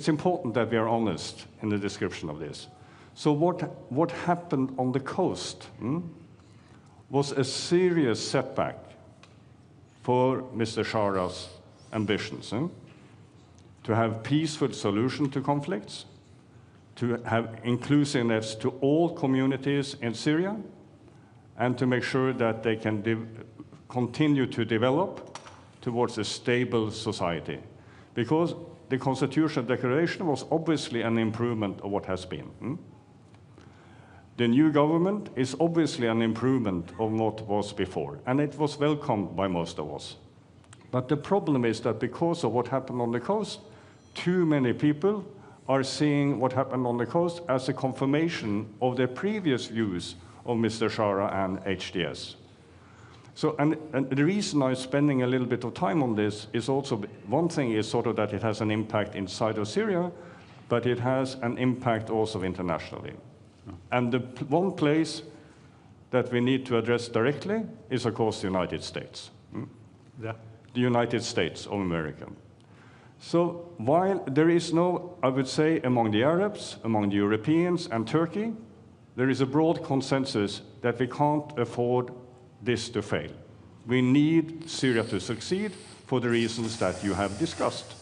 It's important that we are honest in the description of this. So what happened on the coast was a serious setback for Mr. Shara's ambitions to have peaceful solution to conflicts, to have inclusiveness to all communities in Syria, and to make sure that they can continue to develop towards a stable society. Because the Constitutional Declaration was obviously an improvement of what has been. The new government is obviously an improvement of what was before, and it was welcomed by most of us. But the problem is that because of what happened on the coast, too many people are seeing what happened on the coast as a confirmation of their previous views of Mr. Sharaa and HDS. So, and the reason I'm spending a little bit of time on this is also, one thing is sort of that it has an impact inside of Syria, but it has an impact also internationally. And the one place that we need to address directly is, of course, the United States. Yeah. The United States of America. So while there is no, I would say, among the Arabs, among the Europeans and Turkey, there is a broad consensus that we can't afford this to fail. We need Syria to succeed for the reasons that you have discussed.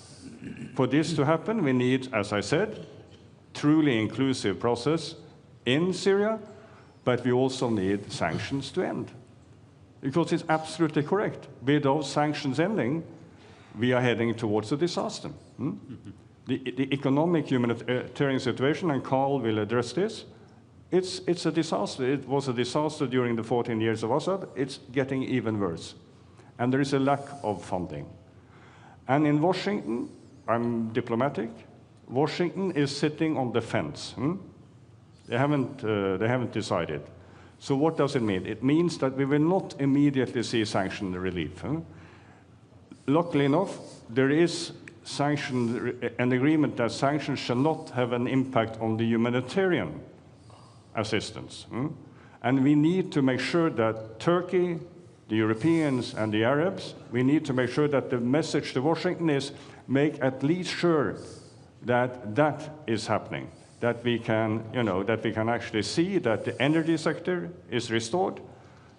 For this to happen, we need, as I said, truly inclusive process in Syria, but we also need sanctions to end. Because it's absolutely correct. Without sanctions ending, we are heading towards a disaster. The economic humanitarian situation, and Carl will address this, it's a disaster. It was a disaster during the 14 years of Assad. It's getting even worse. And there is a lack of funding. And in Washington, I'm diplomatic, Washington is sitting on the fence. They haven't decided. So what does it mean? It means that we will not immediately see sanction relief. Luckily enough, there is an agreement that sanctions shall not have an impact on the humanitarian assistance. And we need to make sure that Turkey, the Europeans and the Arabs, we need to make sure that the message to Washington is make at least sure that that is happening, that we can, that we can actually see that the energy sector is restored,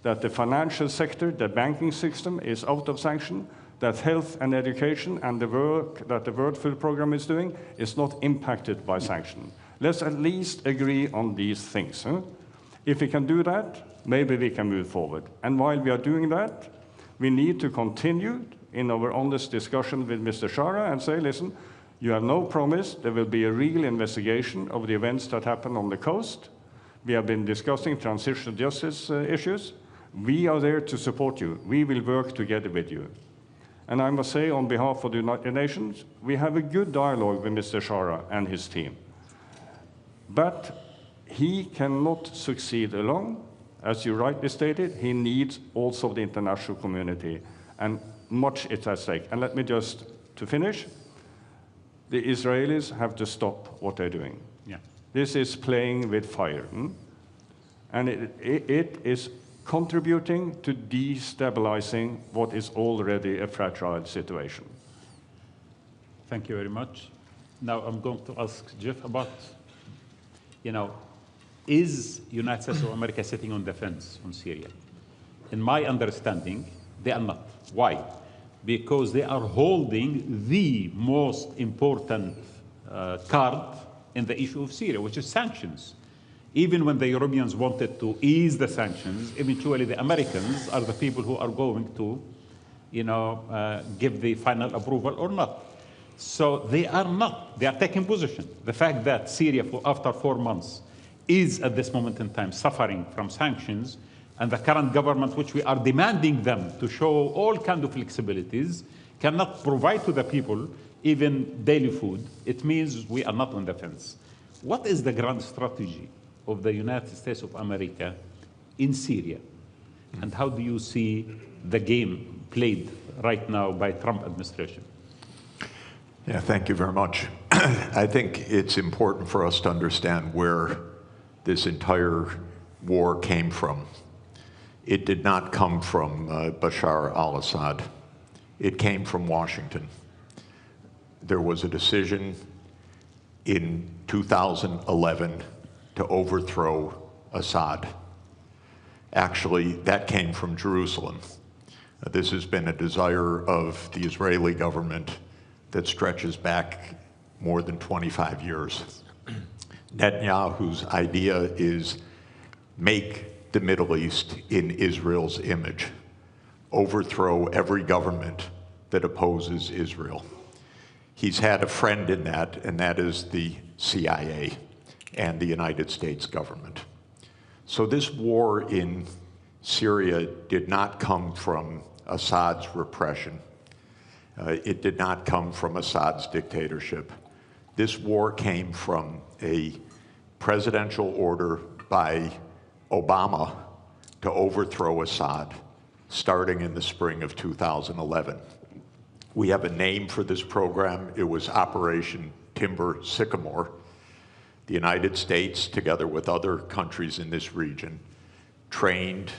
that the financial sector, the banking system is out of sanction, that health and education and the work that the World Food Programme is doing is not impacted by sanction. Let's at least agree on these things. If we can do that, maybe we can move forward. And while we are doing that, we need to continue in our honest discussion with Mr. Sharaa and say, listen, you have no promise. There will be a real investigation of the events that happened on the coast. We have been discussing transitional justice issues. We are there to support you. We will work together with you. And I must say, on behalf of the United Nations, we have a good dialogue with Mr. Sharaa and his team. But he cannot succeed alone. As you rightly stated, he needs also the international community, and much is at stake. And let me just, to finish, the Israelis have to stop what they're doing. Yeah. This is playing with fire. And it is contributing to destabilizing what is already a fragile situation. Thank you very much. Now I'm going to ask Jeff about, is United States of America sitting on the fence on Syria? In my understanding, they are not. Why? Because they are holding the most important card in the issue of Syria, which is sanctions. Even when the Europeans wanted to ease the sanctions, eventually the Americans are the people who are going to, give the final approval or not. So they are not. They are taking position. The fact that Syria, after 4 months, is at this moment in time suffering from sanctions, and the current government, which we are demanding them to show all kinds of flexibilities, cannot provide to the people even daily food, it means we are not on the fence. What is the grand strategy of the United States of America in Syria? And how do you see the game played right now by Trump administration? Yeah, thank you very much. I think it's important for us to understand where this entire war came from. It did not come from Bashar al-Assad. It came from Washington. There was a decision in 2011 to overthrow Assad. Actually, that came from Jerusalem. This has been a desire of the Israeli government that stretches back more than 25 years. Netanyahu's idea is make the Middle East in Israel's image, overthrow every government that opposes Israel. He's had a friend in that, and that is the CIA and the United States government. So this war in Syria did not come from Assad's repression. It did not come from Assad's dictatorship. This war came from a presidential order by Obama to overthrow Assad, starting in the spring of 2011. We have a name for this program. It was Operation Timber Sycamore. The United States, together with other countries in this region, trained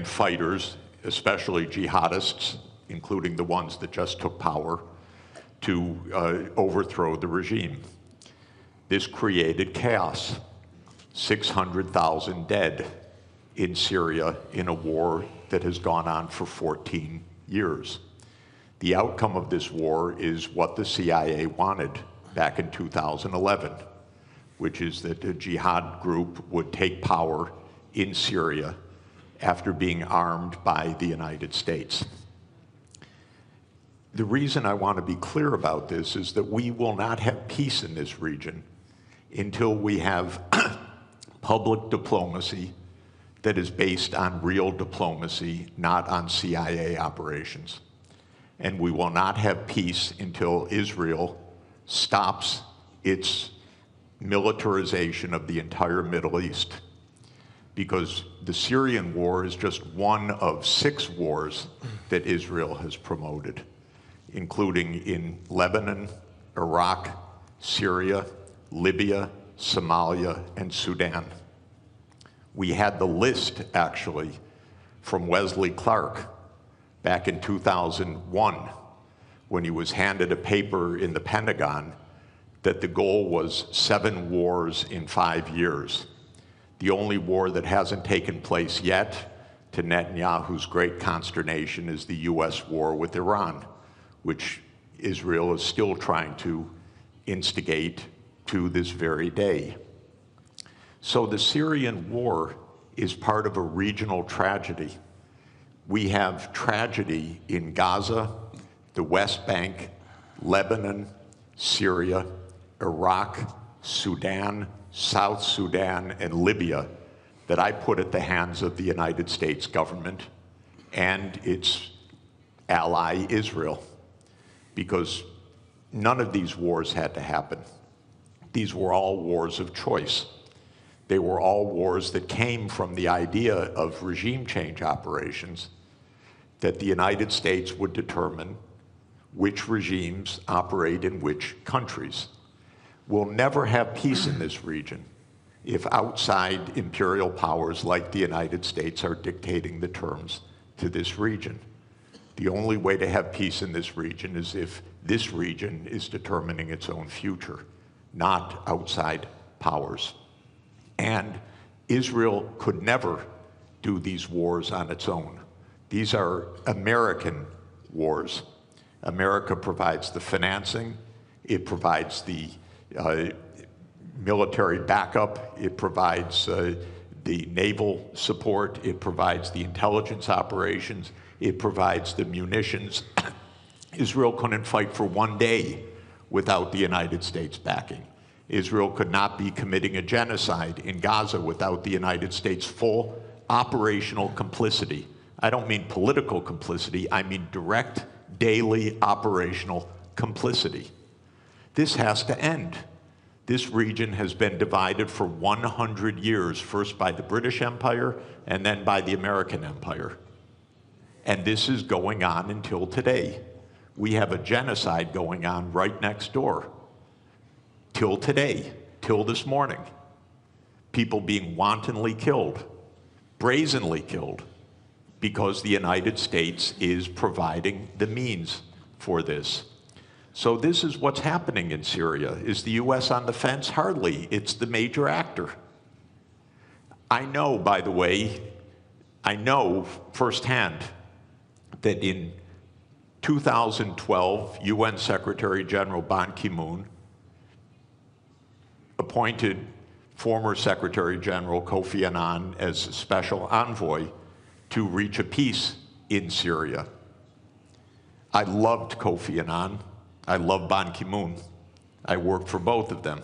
fighters, especially jihadists, including the ones that just took power, to overthrow the regime. This created chaos. 600,000 dead in Syria in a war that has gone on for 14 years. The outcome of this war is what the CIA wanted back in 2011, which is that a jihad group would take power in Syria after being armed by the United States. The reason I want to be clear about this is that we will not have peace in this region until we have public diplomacy that is based on real diplomacy, not on CIA operations. And we will not have peace until Israel stops its militarization of the entire Middle East. Because the Syrian war is just one of 6 wars that Israel has promoted, including in Lebanon, Iraq, Syria, Libya, Somalia, and Sudan. We had the list, actually, from Wesley Clark back in 2001, when he was handed a paper in the Pentagon that the goal was 7 wars in 5 years. The only war that hasn't taken place yet, to Netanyahu's great consternation, is the US war with Iran, which Israel is still trying to instigate to this very day. So the Syrian war is part of a regional tragedy. We have tragedy in Gaza, the West Bank, Lebanon, Syria, Iraq, Sudan, South Sudan, and Libya that I put at the hands of the United States government and its ally Israel, because none of these wars had to happen. These were all wars of choice. They were all wars that came from the idea of regime change operations, that the United States would determine which regimes operate in which countries. We'll never have peace in this region if outside imperial powers like the United States are dictating the terms to this region. The only way to have peace in this region is if this region is determining its own future, not outside powers. And Israel could never do these wars on its own. These are American wars. America provides the financing, it provides the military backup, it provides the naval support, it provides the intelligence operations, it provides the munitions. Israel couldn't fight for 1 day without the United States backing. Israel could not be committing a genocide in Gaza without the United States' full operational complicity. I don't mean political complicity, I mean direct, daily operational complicity. This has to end. This region has been divided for 100 years, first by the British Empire and then by the American Empire. And this is going on until today. We have a genocide going on right next door. Till today, till this morning. People being wantonly killed, brazenly killed, because the United States is providing the means for this. So this is what's happening in Syria. Is the US on the fence? Hardly. It's the major actor. I know, by the way, I know firsthand that in 2012, UN Secretary General Ban Ki-moon appointed former Secretary General Kofi Annan as Special Envoy to reach a peace in Syria. I loved Kofi Annan. I love Ban Ki-moon. I worked for both of them.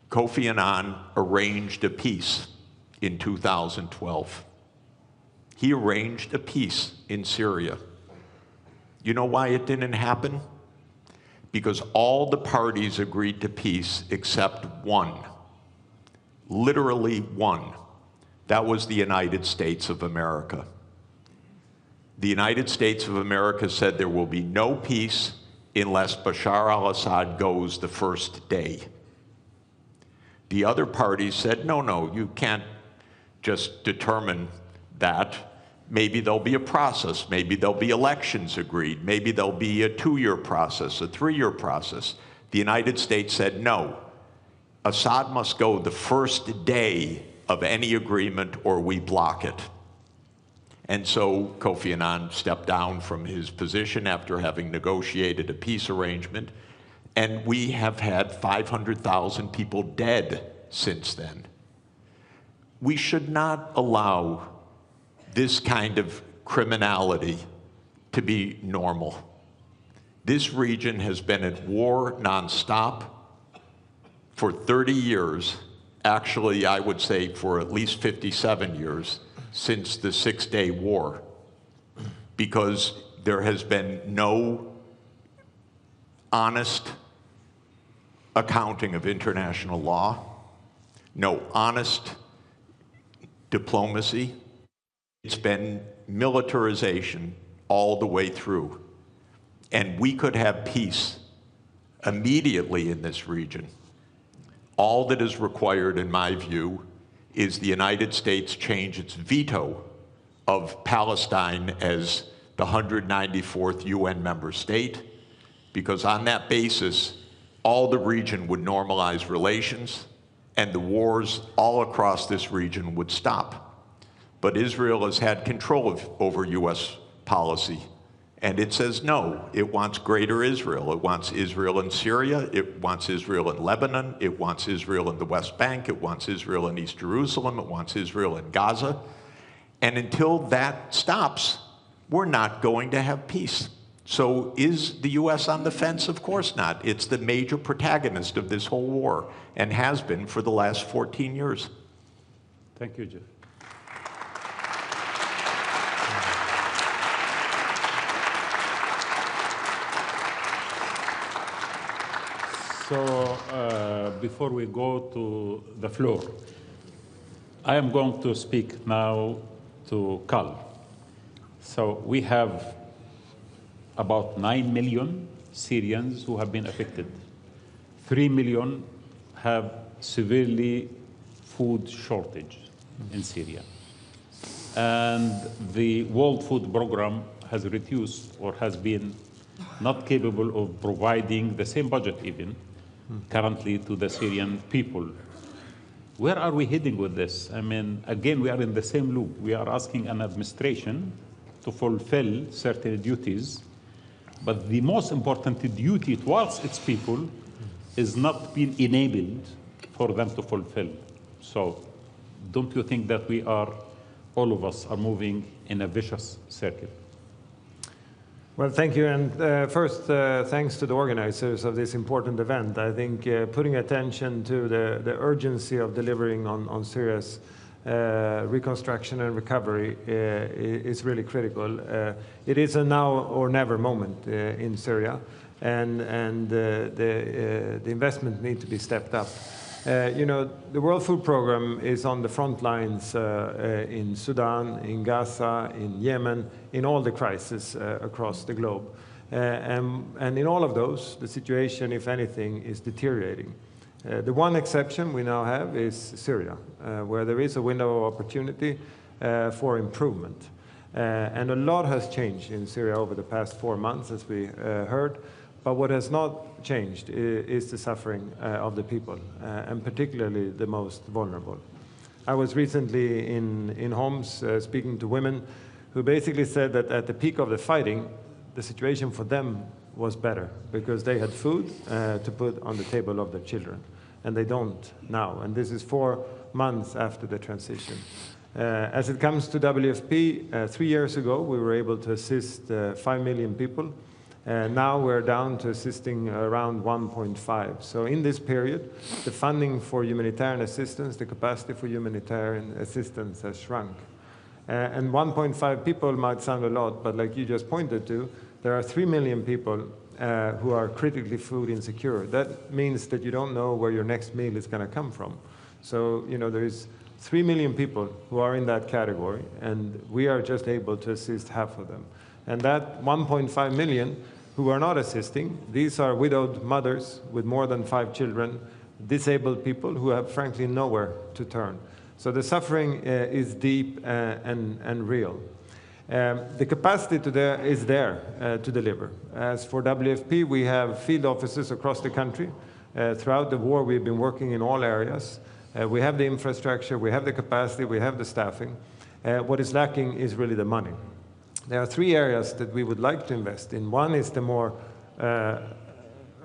Kofi Annan arranged a peace in 2012. He arranged a peace in Syria. You know why it didn't happen? Because all the parties agreed to peace except one. Literally one. That was the United States of America. The United States of America said there will be no peace unless Bashar al-Assad goes the first day. The other parties said, no, no, you can't just determine that. Maybe there'll be a process. Maybe there'll be elections agreed. Maybe there'll be a 2-year process, a 3-year process. The United States said, no, Assad must go the first day of any agreement or we block it. And so Kofi Annan stepped down from his position after having negotiated a peace arrangement. And we have had 500,000 people dead since then. We should not allow this kind of criminality to be normal. This region has been at war nonstop for 30 years. Actually, I would say for at least 57 years since the Six-Day War, because there has been no honest accounting of international law, no honest diplomacy. It's been militarization all the way through. And we could have peace immediately in this region. All that is required, in my view, is the United States change its veto of Palestine as the 194th UN member state, because on that basis, all the region would normalize relations and the wars all across this region would stop. But Israel has had control over US policy, and it says no. It wants greater Israel. It wants Israel in Syria. It wants Israel in Lebanon. It wants Israel in the West Bank. It wants Israel in East Jerusalem. It wants Israel in Gaza. And until that stops, we're not going to have peace. So is the US on the fence? Of course not. It's the major protagonist of this whole war and has been for the last 14 years. Thank you, Jeff. So before we go to the floor, I am going to speak now to Carl. So we have about 9 million Syrians who have been affected. 3 million have severely food shortage in Syria. And the World Food Program has reduced or has been not capable of providing the same budget even currently to the Syrian people. Where are we heading with this? I mean, again, we are in the same loop. We are asking an administration to fulfill certain duties, but the most important duty towards its people is not being enabled for them to fulfill. So don't you think that we are, all of us are moving in a vicious circle? Well, thank you. And first, thanks to the organizers of this important event. I think putting attention to the urgency of delivering on Syria's reconstruction and recovery is really critical. It is a now or never moment in Syria, and the investment needs to be stepped up. You know, the World Food Program is on the front lines in Sudan, in Gaza, in Yemen, in all the crises across the globe. And in all of those, the situation, if anything, is deteriorating. The one exception we now have is Syria, where there is a window of opportunity for improvement. And a lot has changed in Syria over the past 4 months, as we heard. But what has not changed is the suffering of the people, and particularly the most vulnerable. I was recently in Homs speaking to women who basically said that at the peak of the fighting, the situation for them was better because they had food to put on the table of their children, and they don't now. And this is 4 months after the transition. As it comes to WFP, 3 years ago, we were able to assist 5 million people. Now we're down to assisting around 1.5. So in this period, the funding for humanitarian assistance, the capacity for humanitarian assistance has shrunk. And 1.5 people might sound a lot, but like you just pointed to, there are 3 million people who are critically food insecure. That means that you don't know where your next meal is going to come from. So, you know, there is 3 million people who are in that category, and we are just able to assist half of them. And that 1.5 million who are not assisting, these are widowed mothers with more than 5 children, disabled people who have frankly nowhere to turn. So the suffering is deep and real. The capacity is there to deliver. As for WFP, we have field offices across the country. Throughout the war, we've been working in all areas. We have the infrastructure, we have the capacity, we have the staffing. What is lacking is really the money. There are 3 areas that we would like to invest in. One is the more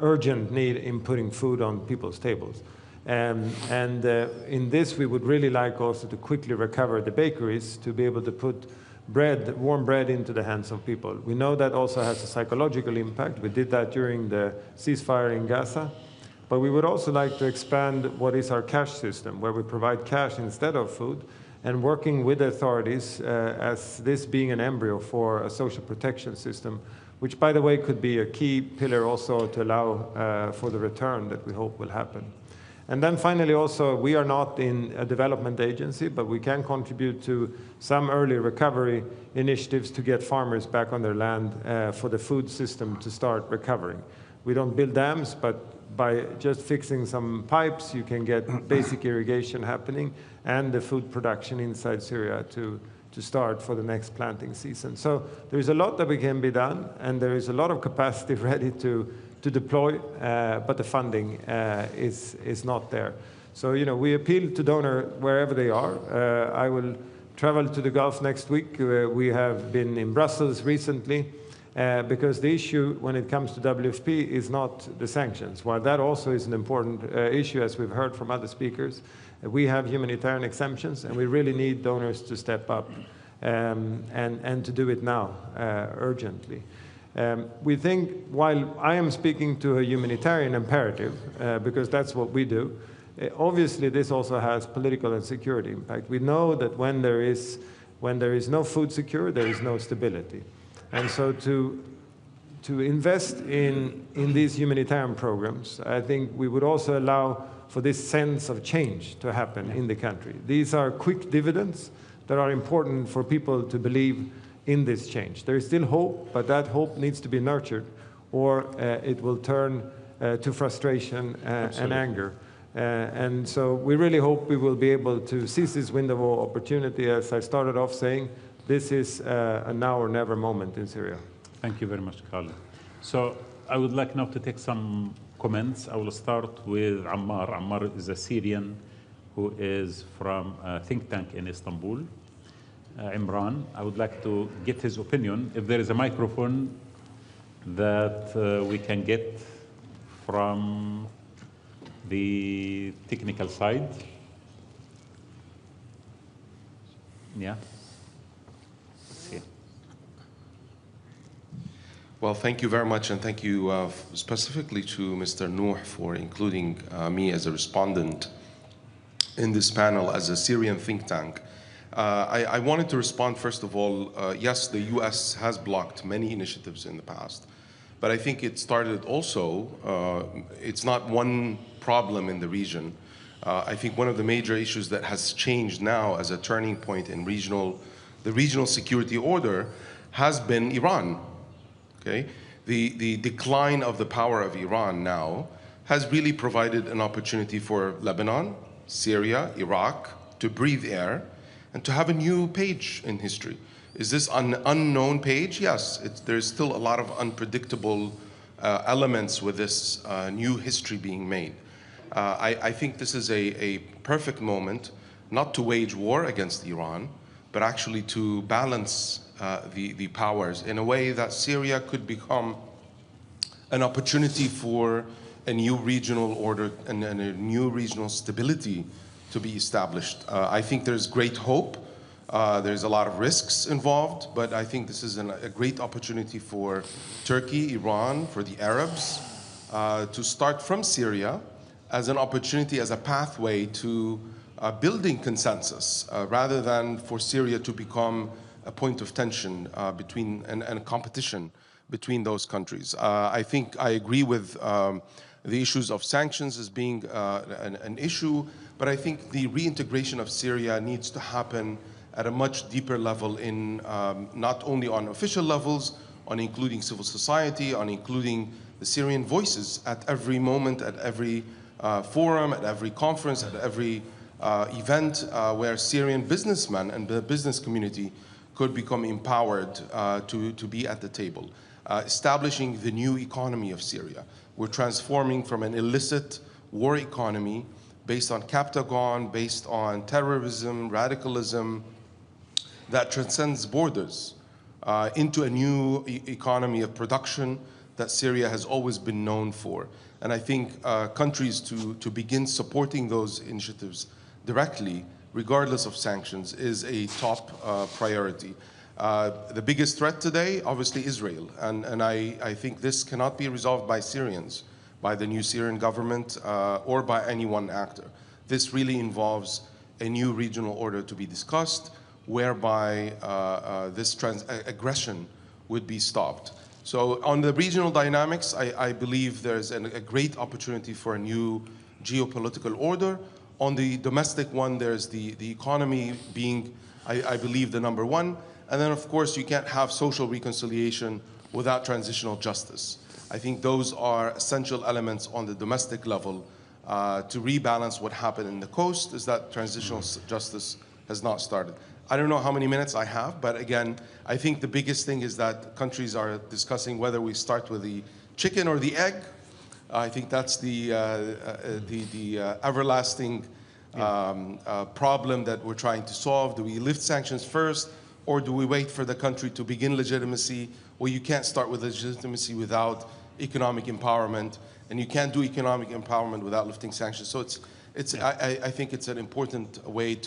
urgent need in putting food on people's tables. In this, we would really like also to quickly recover the bakeries to be able to put bread, warm bread, into the hands of people. We know that also has a psychological impact. We did that during the ceasefire in Gaza. But we would also like to expand what is our cash system, where we provide cash instead of food, and working with authorities as this being an embryo for a social protection system, which, by the way, could be a key pillar also to allow for the return that we hope will happen. And then finally also, we are not in a development agency, but we can contribute to some early recovery initiatives to get farmers back on their land for the food system to start recovering. We don't build dams, but by just fixing some pipes, you can get basic irrigation happening and the food production inside Syria to start for the next planting season. So there's a lot that can be done, and there is a lot of capacity ready to deploy, but the funding is not there. So, you know, we appeal to donors wherever they are. I will travel to the Gulf next week. We have been in Brussels recently. Because the issue when it comes to WFP is not the sanctions. While that also is an important issue, as we've heard from other speakers, we have humanitarian exemptions, and we really need donors to step up and to do it now, urgently. We think, while I am speaking to a humanitarian imperative, because that's what we do, obviously this also has political and security impact. We know that when there is no food secure, there is no stability. And so to invest in these humanitarian programs, I think we would also allow for this sense of change to happen in the country. These are quick dividends that are important for people to believe in this change. There is still hope, but that hope needs to be nurtured, or it will turn to frustration and anger. And so we really hope we will be able to seize this window of opportunity, as I started off saying. This is a now or never moment in Syria. Thank you very much, Carl. So I would like now to take some comments. I will start with Ammar. Ammar is a Syrian who is from a think tank in Istanbul. Imran, I would like to get his opinion. If there is a microphone that we can get from the technical side. Yeah. Well, thank you very much, and thank you specifically to Mr. Nuh for including me as a respondent in this panel as a Syrian think tank. I wanted to respond, first of all, yes, the US has blocked many initiatives in the past, but I think it started also, it's not one problem in the region. I think one of the major issues that has changed now as a turning point in the regional security order has been Iran. Okay? The decline of the power of Iran now has really provided an opportunity for Lebanon, Syria, Iraq to breathe air and to have a new page in history. Is this an unknown page? Yes, there's still a lot of unpredictable elements with this new history being made. I think this is a perfect moment not to wage war against Iran, but actually to balance the powers in a way that Syria could become an opportunity for a new regional order and a new regional stability to be established. I think there's great hope. There's a lot of risks involved, but I think this is a great opportunity for Turkey, Iran, for the Arabs to start from Syria as an opportunity, as a pathway to building consensus, rather than for Syria to become a point of tension and competition between those countries. I think I agree with the issues of sanctions as being an issue, but I think the reintegration of Syria needs to happen at a much deeper level in not only on official levels, on including civil society, on including the Syrian voices at every moment, at every forum, at every conference, at every event where Syrian businessmen and the business community could become empowered to be at the table. Establishing the new economy of Syria. We're transforming from an illicit war economy based on captagon, based on terrorism, radicalism, that transcends borders into a new economy of production that Syria has always been known for. And I think countries to begin supporting those initiatives directly, regardless of sanctions, is a top priority. The biggest threat today, obviously, Israel. And I think this cannot be resolved by Syrians, by the new Syrian government, or by any one actor. This really involves a new regional order to be discussed, whereby this aggression would be stopped. So on the regional dynamics, I believe there's a great opportunity for a new geopolitical order. On the domestic one, there's the economy being, I believe, the number one. And then, of course, you can't have social reconciliation without transitional justice. I think those are essential elements on the domestic level to rebalance what happened in the coast, is that transitional justice has not started. I don't know how many minutes I have, but again, I think the biggest thing is that countries are discussing whether we start with the chicken or the egg. I think that's the everlasting problem that we're trying to solve. Do we lift sanctions first, or do we wait for the country to begin legitimacy? Well, you can't start with legitimacy without economic empowerment, and you can't do economic empowerment without lifting sanctions. So I think it's an important way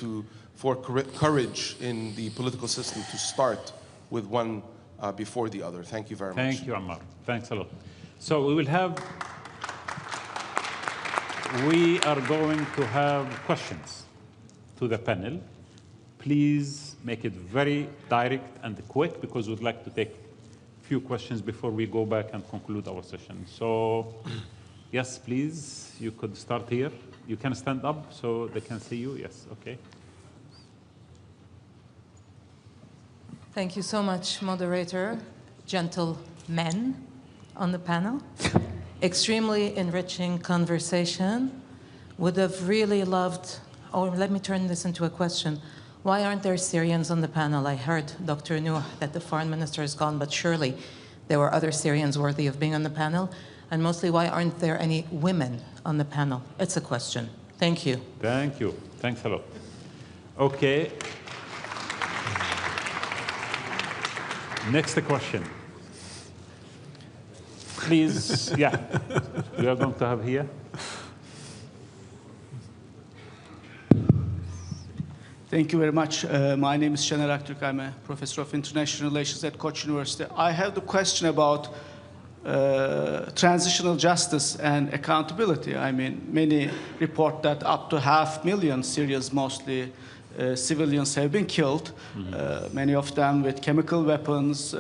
for courage in the political system to start with one before the other. Thank you very much. Thank you, Ammar. Thanks a lot. So we are going to have questions to the panel. Please make it very direct and quick, because we'd like to take a few questions before we go back and conclude our session. So, yes, please, you could start here. You can stand up so they can see you. Yes, okay. Thank you so much, moderator, gentlemen on the panel. Extremely enriching conversation. Would have really loved, or let me turn this into a question. Why aren't there Syrians on the panel? I heard, Dr. Nuh, that the foreign minister is gone, but surely there were other Syrians worthy of being on the panel. And mostly, why aren't there any women on the panel? It's a question. Thank you. Thank you. Thanks a lot. Okay. Next question. Please, yeah, we are going to have here. Thank you very much. My name is Şener Aktürk. I'm a professor of international relations at Koç University. I have the question about transitional justice and accountability. I mean, many report that up to 500,000 Syrians, mostly civilians, have been killed, many of them with chemical weapons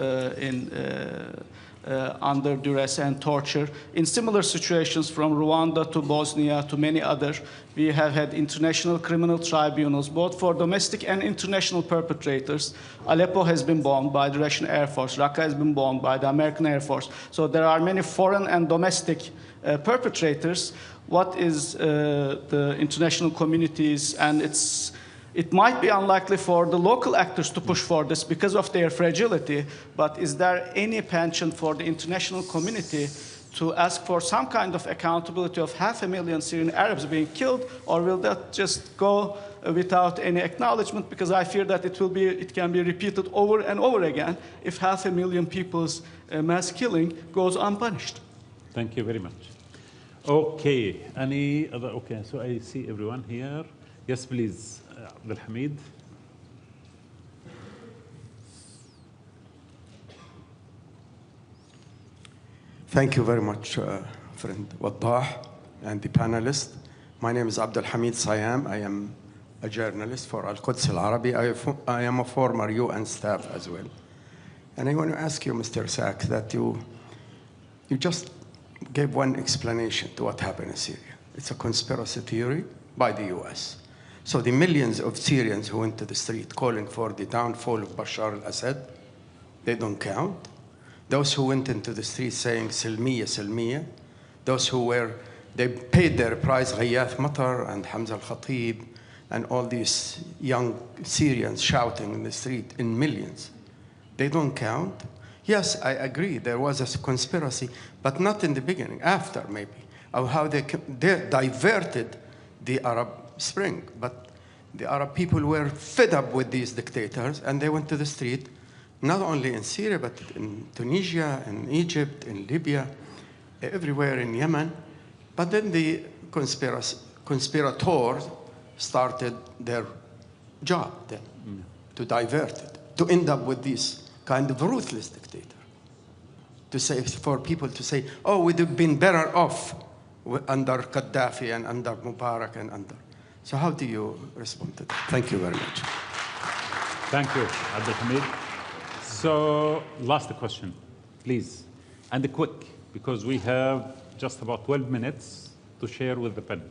under duress and torture. In similar situations, from Rwanda to Bosnia to many others, we have had international criminal tribunals, both for domestic and international perpetrators. Aleppo has been bombed by the Russian Air Force. Raqqa has been bombed by the American Air Force. So there are many foreign and domestic perpetrators. What is the international communities and its It might be unlikely for the local actors to push for this because of their fragility, but is there any penchant for the international community to ask for some kind of accountability of 500,000 Syrian Arabs being killed, or will that just go without any acknowledgement? Because I fear that it can be repeated over and over again if 500,000 people's mass killing goes unpunished. Thank you very much. Okay, any other? Okay, so I see everyone here. Yes, please, Abdul Hamid. Thank you very much, friend Waddah and the panelists. My name is Abdul Hamid Sayam. I am a journalist for Al-Quds Al-Arabi. I am a former UN staff as well. And I want to ask you, Mr. Sachs, that you just gave one explanation to what happened in Syria. It's a conspiracy theory by the US. So the millions of Syrians who went to the street calling for the downfall of Bashar al-Assad, they don't count. Those who went into the street saying Silmiya, Silmiya, those who they paid their price, Ghayath Matar and Hamza al-Khatib, and all these young Syrians shouting in the street in millions. They don't count. Yes, I agree, there was a conspiracy, but not in the beginning, after maybe, of how they diverted the Arab Spring. But the Arab people were fed up with these dictators, and they went to the street, not only in Syria, but in Tunisia, in Egypt, in Libya, everywhere in Yemen. But then the conspirators started their job then, to divert it, to end up with this kind of ruthless dictator. To say, for people to say, oh, we'd have been better off under Gaddafi and under Mubarak and under. So how do you respond to that? Thank you very much. Thank you, Abdul Hamid. So, last question, please. And quick, because we have just about 12 minutes to share with the panel.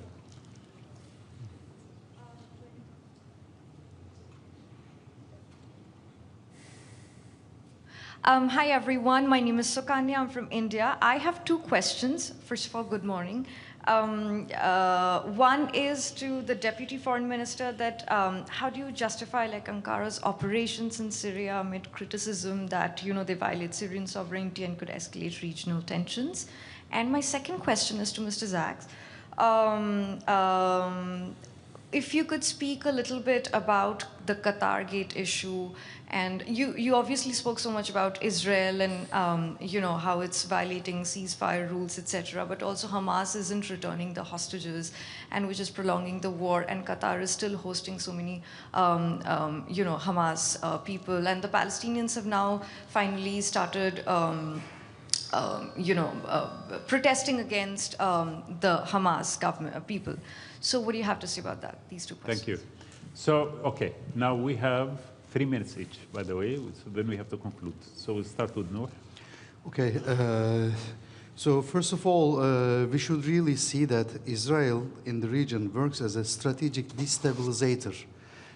Hi, everyone. My name is Sukanya. I'm from India. I have two questions. First of all, good morning. One is to the Deputy Foreign Minister that how do you justify like Ankara's operations in Syria amid criticism that, you know, they violate Syrian sovereignty and could escalate regional tensions? And my second question is to Mr. Sachs. If you could speak a little bit about the Qatar Gate issue, and you obviously spoke so much about Israel and you know how it's violating ceasefire rules, etc. But also Hamas isn't returning the hostages, and which is prolonging the war. And Qatar is still hosting so many you know Hamas people, and the Palestinians have now finally started. You know, protesting against the Hamas government people. So what do you have to say about that, these two questions? Thank you. So, okay, now we have 3 minutes each, by the way, so then we have to conclude. So we'll start with Noor. Okay, so first of all, we should really see that Israel in the region works as a strategic destabilizer.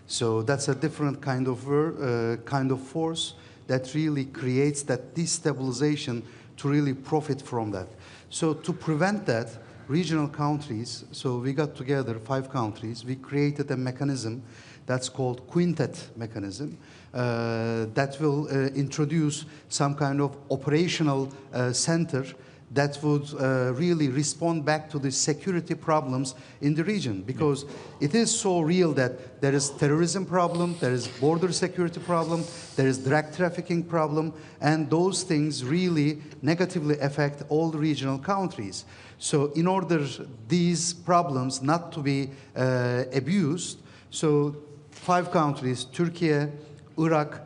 So that's a different kind of force that really creates that destabilization to really profit from that. So to prevent that, regional countries, so we got together 5 countries, we created a mechanism that's called quintet mechanism that will introduce some kind of operational center that would really respond back to the security problems in the region, because it is so real that there is terrorism problem, there is border security problem, there is drug trafficking problem, and those things really negatively affect all the regional countries. So in order these problems not to be abused, so 5 countries, Turkey, Iraq,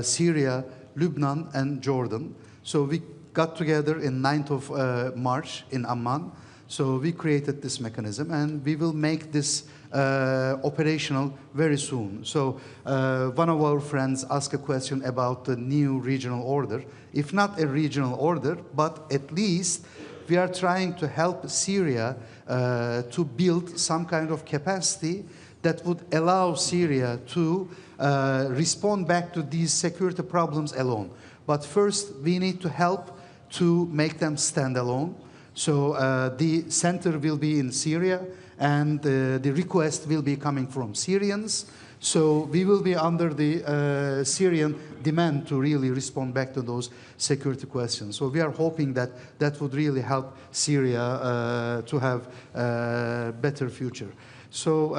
Syria, Lebanon, and Jordan. So we got together in 9th of March in Amman. So we created this mechanism, and we will make this operational very soon. So one of our friends asked a question about the new regional order. If not a regional order, but at least we are trying to help Syria to build some kind of capacity that would allow Syria to respond back to these security problems alone. But first, we need to help to make them stand alone. So the center will be in Syria, and the request will be coming from Syrians. So we will be under the Syrian demand to really respond back to those security questions. So we are hoping that that would really help Syria to have a better future. So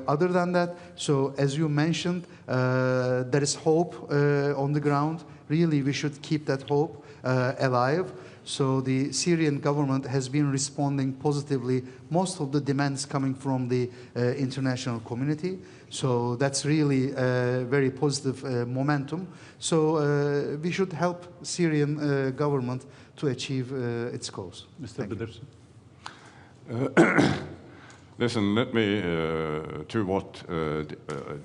other than that, so as you mentioned, there is hope on the ground. Really, we should keep that hope alive. So the Syrian government has been responding positively. Most of the demands coming from the international community. So that's really a very positive momentum. So we should help Syrian government to achieve its goals. Mr. Pedersen. Listen, let me, to what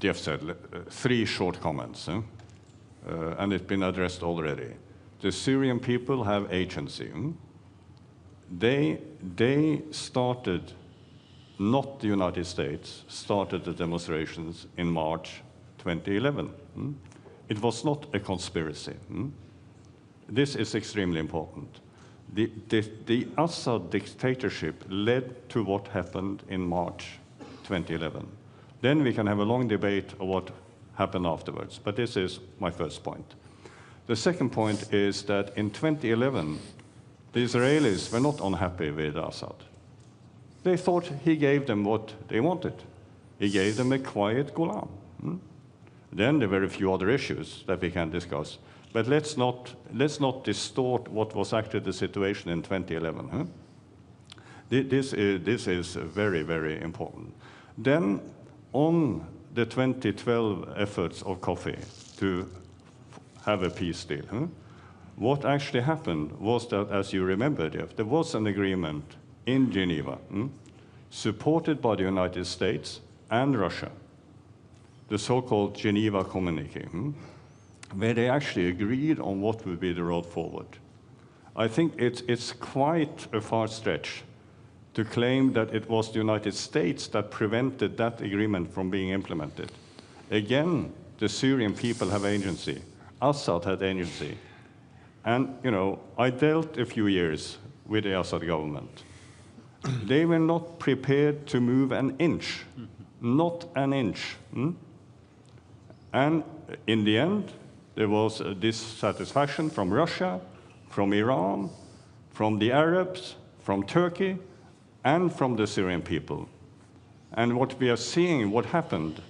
Jeff said, three short comments, and it's been addressed already. The Syrian people have agency. They started, not the United States, started the demonstrations in March 2011. It was not a conspiracy. This is extremely important. The Assad dictatorship led to what happened in March 2011. Then we can have a long debate of what happened afterwards, but this is my first point. The second point is that in 2011, the Israelis were not unhappy with Assad. They thought he gave them what they wanted. He gave them a quiet Golan. Then there were a few other issues that we can discuss. But let's not distort what was actually the situation in 2011. This is very, very important. Then, on the 2012 efforts of Kofi to have a peace deal, what actually happened was that, as you remember, Jeff, there was an agreement in Geneva, supported by the United States and Russia, the so-called Geneva Communique, where they actually agreed on what would be the road forward. I think it's quite a far stretch to claim that it was the United States that prevented that agreement from being implemented. Again, the Syrian people have agency. Assad had agency. And, you know, I dealt a few years with the Assad government. They were not prepared to move an inch, not an inch. And in the end, there was a dissatisfaction from Russia, from Iran, from the Arabs, from Turkey, and from the Syrian people. And what we are seeing, what happened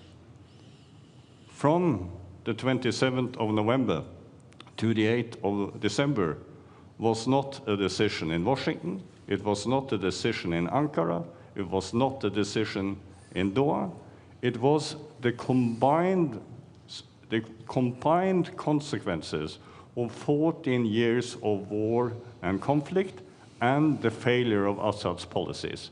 from the 27th of November to the 8th of December was not a decision in Washington, it was not a decision in Ankara, it was not a decision in Doha, it was the combined consequences of 14 years of war and conflict and the failure of Assad's policies.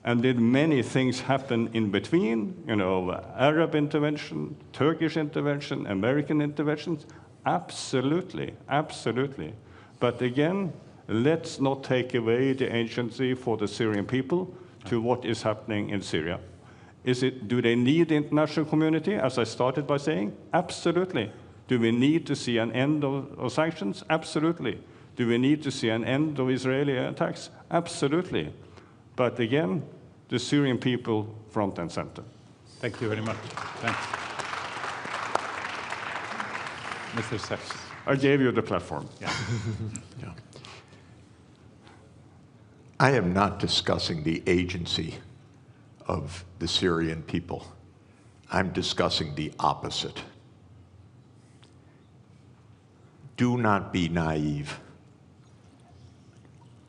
And did many things happen in between, you know, Arab intervention, Turkish intervention, American interventions? Absolutely, absolutely. But again, let's not take away the agency for the Syrian people to what is happening in Syria. Do they need the international community, as I started by saying? Absolutely. Do we need to see an end of sanctions? Absolutely. Do we need to see an end of Israeli attacks? Absolutely. But again, the Syrian people front and center. Thank you very much. Thanks. Mr. Sachs. I gave you the platform. Yeah. Yeah. I am not discussing the agency of the Syrian people. I'm discussing the opposite. Do not be naive.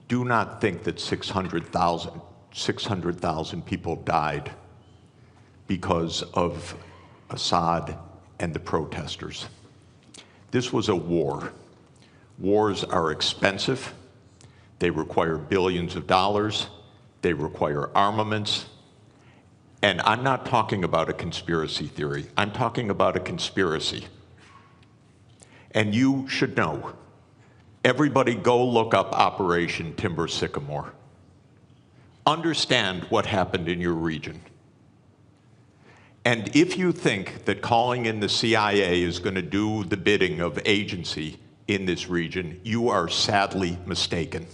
Do not think that 600,000 people died because of Assad and the protesters. This was a war. Wars are expensive. They require billions of dollars. They require armaments. And I'm not talking about a conspiracy theory. I'm talking about a conspiracy. And you should know. Everybody go look up Operation Timber Sycamore. Understand what happened in your region. And if you think that calling in the CIA is going to do the bidding of agency in this region, you are sadly mistaken.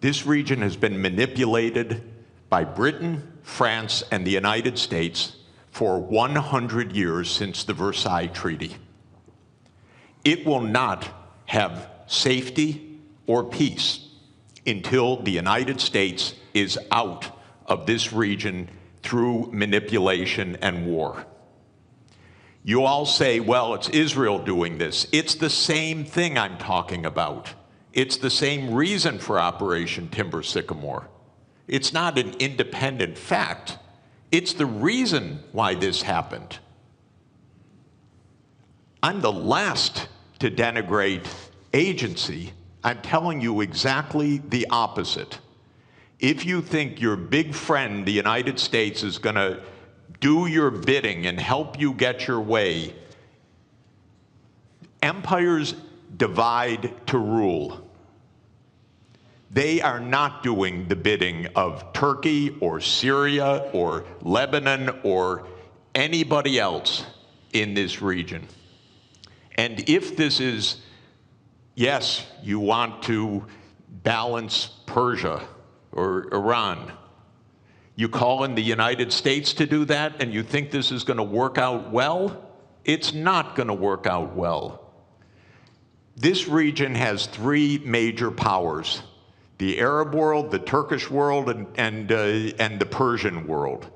This region has been manipulated by Britain, France, and the United States for 100 years since the Versailles Treaty. It will not have safety or peace until the United States is out of this region through manipulation and war. You all say, well, it's Israel doing this. It's the same thing I'm talking about. It's the same reason for Operation Timber Sycamore. It's not an independent fact. It's the reason why this happened. I'm the last to denigrate agency. I'm telling you exactly the opposite. If you think your big friend, the United States, is going to do your bidding and help you get your way, empires divide to rule. They are not doing the bidding of Turkey or Syria or Lebanon or anybody else in this region. And if this is, yes, you want to balance Persia or Iran, you call in the United States to do that, and you think this is going to work out well? It's not going to work out well. This region has three major powers: the Arab world, the Turkish world, and the Persian world.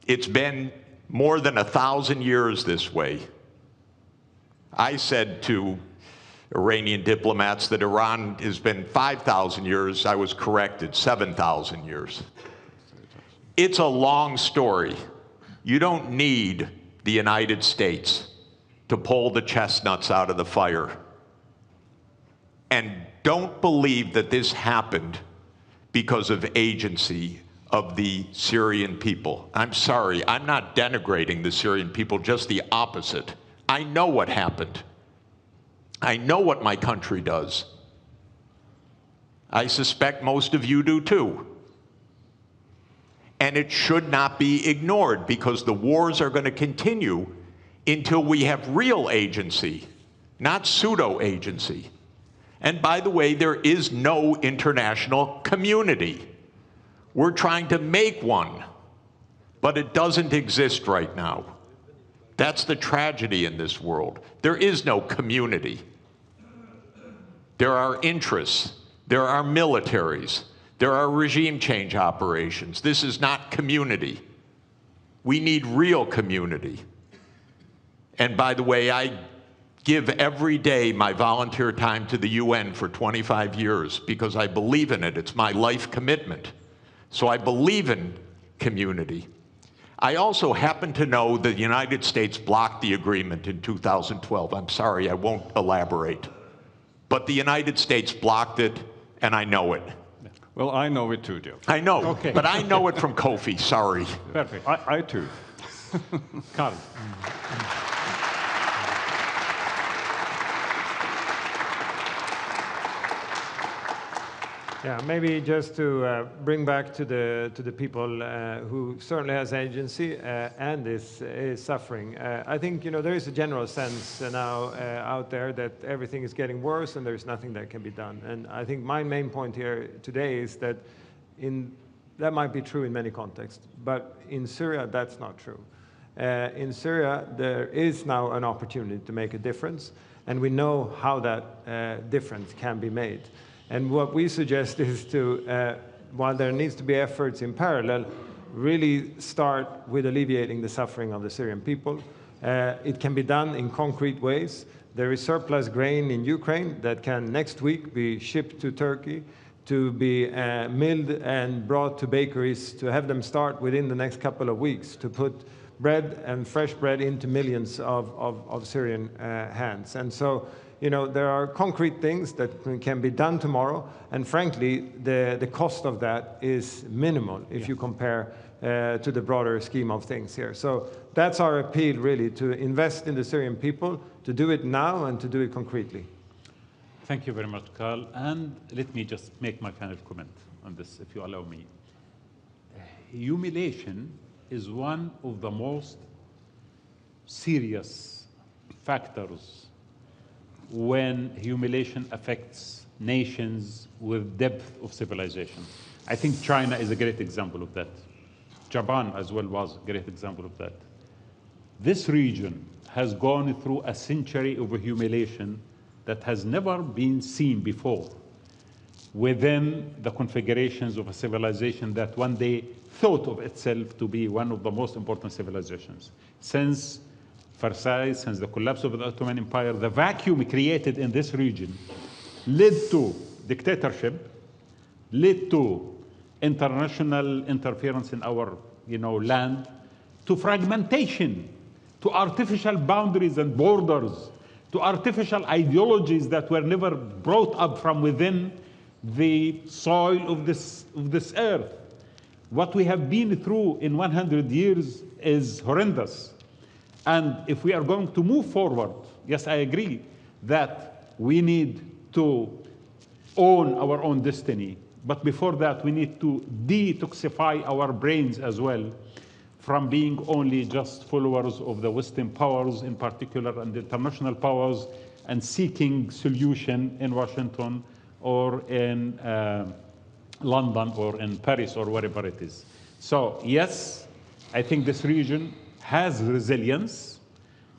It's been more than 1,000 years this way. I said to Iranian diplomats that Iran has been 5,000 years. I was corrected, 7,000 years. It's a long story. You don't need the United States to pull the chestnuts out of the fire. And don't believe that this happened because of agency of the Syrian people. I'm sorry, I'm not denigrating the Syrian people, just the opposite. I know what happened. I know what my country does. I suspect most of you do too. And it should not be ignored, because the wars are going to continue until we have real agency, not pseudo-agency. And by the way, there is no international community. We're trying to make one, but it doesn't exist right now. That's the tragedy in this world. There is no community. There are interests. There are militaries. There are regime change operations. This is not community. We need real community. And by the way, I give every day my volunteer time to the UN for 25 years because I believe in it. It's my life commitment. So I believe in community. I also happen to know that the United States blocked the agreement in 2012. I'm sorry, I won't elaborate. But the United States blocked it, and I know it. Well, I know it too, Joe. I know, okay. But I know it from Kofi, sorry. Perfect. I too. Carl. Yeah, maybe just to bring back to the people who certainly has agency and is suffering. I think there is a general sense now out there that everything is getting worse and there's nothing that can be done. And I think my main point here today is that that might be true in many contexts, but in Syria that's not true. In Syria there is now an opportunity to make a difference, and we know how that difference can be made. And what we suggest is to, while there needs to be efforts in parallel, really start with alleviating the suffering of the Syrian people. It can be done in concrete ways. There is surplus grain in Ukraine that can next week be shipped to Turkey to be milled and brought to bakeries, to have them start within the next couple of weeks to put bread and fresh bread into millions of Syrian hands. And so, there are concrete things that can be done tomorrow, and frankly, the cost of that is minimal if you compare to the broader scheme of things here. So that's our appeal, really, to invest in the Syrian people, to do it now and to do it concretely. Thank you very much, Carl. And let me just make my final comment on this, if you allow me. Humiliation is one of the most serious factors when humiliation affects nations with depth of civilization. I think China is a great example of that. Japan as well was a great example of that. This region has gone through a century of humiliation that has never been seen before within the configurations of a civilization that one day thought of itself to be one of the most important civilizations. Since Versailles, since the collapse of the Ottoman Empire, the vacuum created in this region led to dictatorship, led to international interference in our land, to fragmentation, to artificial boundaries and borders, to artificial ideologies that were never brought up from within the soil of this earth. What we have been through in 100 years is horrendous. And if we are going to move forward, yes, I agree that we need to own our own destiny. But before that, we need to detoxify our brains as well from being only just followers of the Western powers in particular and the international powers and seeking solution in Washington or in London or in Paris or wherever it is. So yes, I think this region has resilience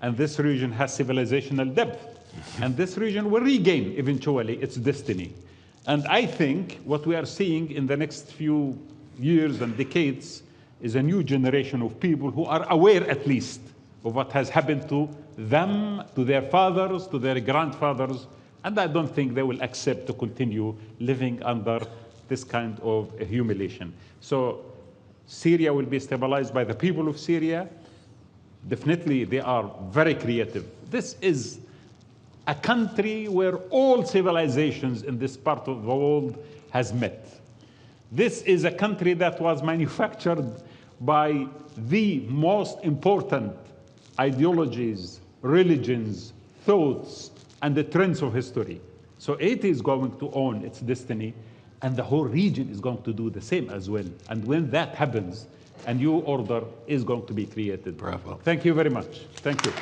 and this region has civilizational depth. And this region will regain eventually its destiny. And I think what we are seeing in the next few years and decades is a new generation of people who are aware at least of what has happened to them, to their fathers, to their grandfathers, and I don't think they will accept to continue living under this kind of humiliation. So Syria will be stabilized by the people of Syria. Definitely they are very creative. This is a country where all civilizations in this part of the world has met. This is a country that was manufactured by the most important ideologies, religions, thoughts, and the trends of history. So it is going to own its destiny, and the whole region is going to do the same as well. And when that happens, a new order is going to be created. Bravo. Thank you very much. Thank you.